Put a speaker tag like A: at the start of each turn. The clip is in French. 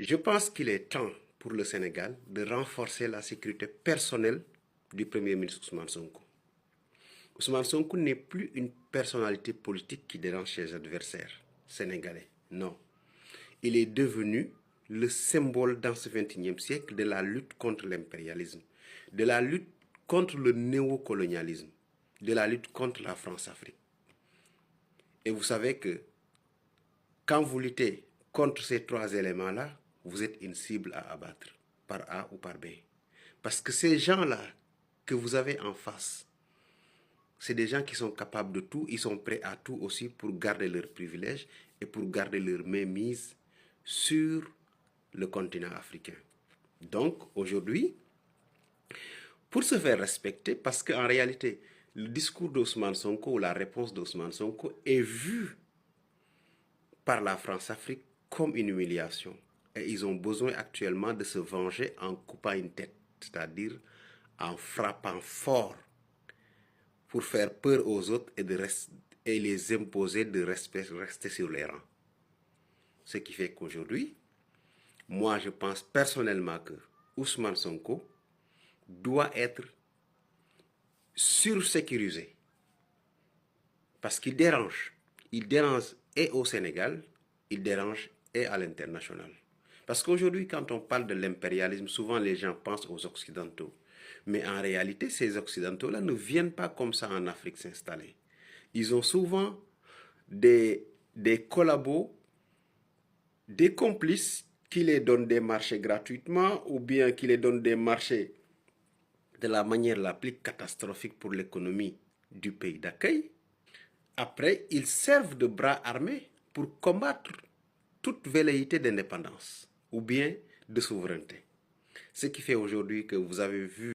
A: Je pense qu'il est temps pour le Sénégal de renforcer la sécurité personnelle du Premier ministre Ousmane Sonko. Ousmane Sonko n'est plus une personnalité politique qui dérange ses adversaires sénégalais. Non. Il est devenu le symbole dans ce XXIe siècle de la lutte contre l'impérialisme, de la lutte contre le néocolonialisme, de la lutte contre la France-Afrique. Et vous savez que quand vous luttez contre ces trois éléments-là, vous êtes une cible à abattre, par A ou par B. Parce que ces gens-là que vous avez en face, c'est des gens qui sont capables de tout, ils sont prêts à tout aussi pour garder leurs privilèges et pour garder leur mainmise sur le continent africain. Donc, aujourd'hui, pour se faire respecter, parce qu'en réalité, le discours d'Ousmane Sonko ou la réponse d'Ousmane Sonko est vue par la France-Afrique comme une humiliation. Et ils ont besoin actuellement de se venger en coupant une tête, c'est-à-dire en frappant fort pour faire peur aux autres et les imposer de rester sur les rangs. Ce qui fait qu'aujourd'hui, moi je pense personnellement que Ousmane Sonko doit être sursécurisé parce qu'il dérange. Il dérange et au Sénégal, il dérange et à l'international. Parce qu'aujourd'hui, quand on parle de l'impérialisme, souvent les gens pensent aux Occidentaux. Mais en réalité, ces Occidentaux-là ne viennent pas comme ça en Afrique s'installer. Ils ont souvent des collabos, des complices qui les donnent des marchés gratuitement ou bien qui les donnent des marchés de la manière la plus catastrophique pour l'économie du pays d'accueil. Après, ils servent de bras armés pour combattre toute velléité d'indépendance ou bien de souveraineté. Ce qui fait aujourd'hui que vous avez vu